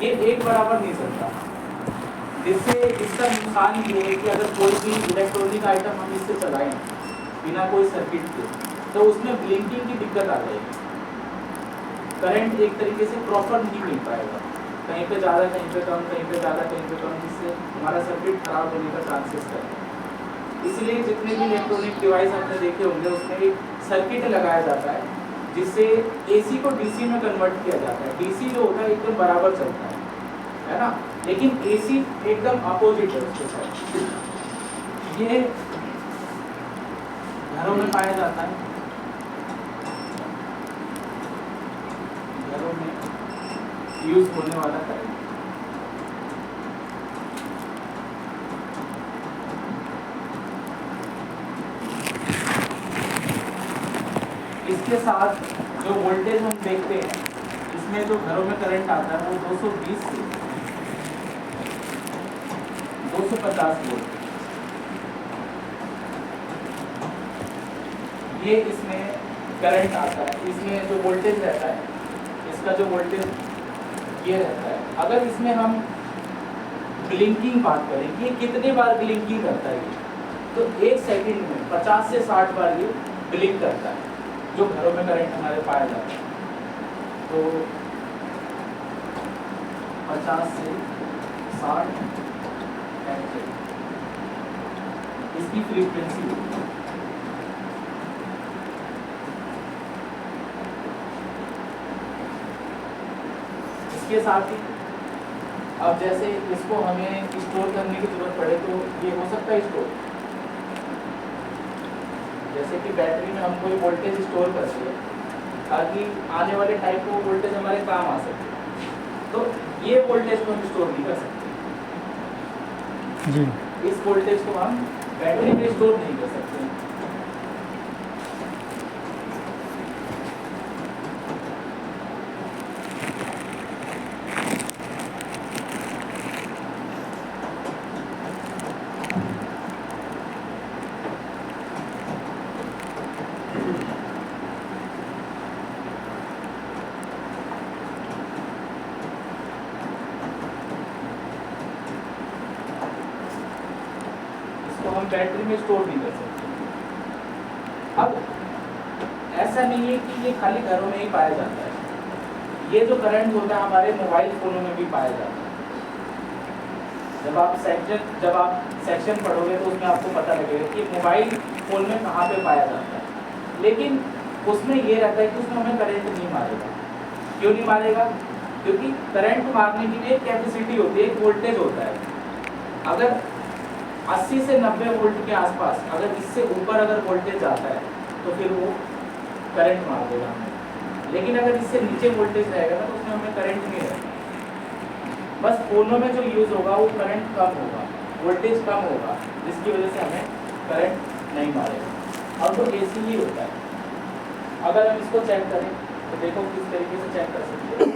ये एक बराबर नहीं चलता, जिससे इसका नुकसान ये है कि अगर कोई भी इलेक्ट्रॉनिक आइटम हम इससे चलाएं बिना कोई सर्किट के तो उसमें ब्लिंकिंग की दिक्कत आ जाएगी, करंट एक तरीके से प्रॉपर नहीं मिल पाएगा, कहीं पे ज़्यादा कहीं पे कम, कहीं पे ज़्यादा कहीं पे कम, जिससे हमारा सर्किट खराब होने का चांसेस है। इसलिए जितने भी इलेक्ट्रॉनिक डिवाइस आपने देखे होंगे उसमें एक सर्किट लगाया जाता है जिससे एसी को डीसी में कन्वर्ट किया जाता है। डीसी जो होता है एकदम बराबर चलता है ना, लेकिन एसी एकदम अपोजिट है उसके साथ। ये घरों में पाया जाता है, घरों में यूज होने वाला करंट। इसके साथ जो वोल्टेज हम देखते हैं, इसमें जो घरों में करंट आता है वो 220 से 250 वोल्ट, ये इसमें करंट आता है। इसमें जो वोल्टेज रहता है, इसका जो वोल्टेज ये रहता है, अगर इसमें हम ब्लिंकिंग बात करें कि कितने बार ब्लिंकिंग करता है ये, तो 1 सेकंड में 50 से 60 बार ये ब्लिंक करता है, जो घरों में करंट हमारे पाया जाता है। तो 50 से 60 इसकी फ्रीक्वेंसी होती है। इसके साथ ही अब जैसे इसको हमें स्टोर करने की जरूरत पड़े तो ये हो सकता है स्टोर, जैसे कि बैटरी में हम कोई वोल्टेज स्टोर करते हैं ताकि आने वाले टाइम को वोल्टेज हमारे काम आ सके, तो ये वोल्टेज को हम स्टोर नहीं कर सकते जी। इस वोल्टेज को हम बैटरी में स्टोर नहीं कर सकते। हम बैटरी में स्टोर नहीं कर सकते। अब ऐसा नहीं है कि ये खाली घरों में ही पाया जाता है, ये जो करंट होता है हमारे मोबाइल फोनों में भी पाया जाता है। जब आप सेक्शन पढ़ोगे तो उसमें आपको पता लगेगा कि मोबाइल फोन में कहाँ पे पाया जाता है, लेकिन उसमें ये रहता है कि उसमें हमें करंट नहीं मारेगा। क्यों नहीं मारेगा? क्योंकि करंट मारने की भी एक कैपेसिटी होती है, एक वोल्टेज होता है। अगर 80 से 90 वोल्ट के आसपास अगर इससे ऊपर अगर वोल्टेज जाता है तो फिर वो करंट मार देगा हमें, लेकिन अगर इससे नीचे वोल्टेज रहेगा ना तो उसमें हमें करंट नहीं रहेगा। बस फोनों में जो यूज़ होगा वो करंट कम होगा, वोल्टेज कम होगा, जिसकी वजह से हमें करंट नहीं मारेगा। और तो एसी ही होता है। अगर हम इसको चेक करें तो देखो किस तरीके से चेक कर सकते हैं।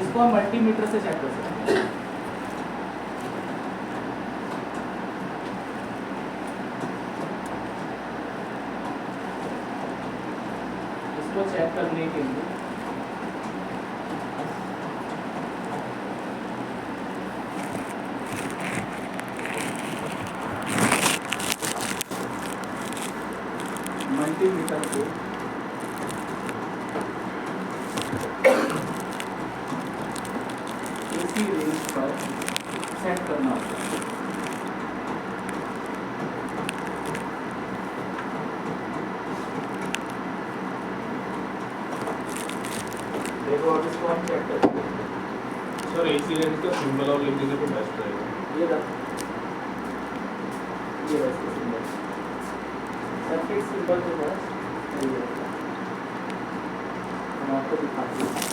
इसको हम मल्टीमीटर से चेक कर सकते हैं। इसको चेक करने के लिए मल्टीमीटर को एसी रेंज पर सेट करना होता है। देखो अब इसको हम चेक करेंगे। सर एसी रेंज का सिंबल और लिख देंगे तो बेस्ट रहेगा। ये इसका सिंबल, सर्किट सिंबल जो है हम आपको दिखाते हैं।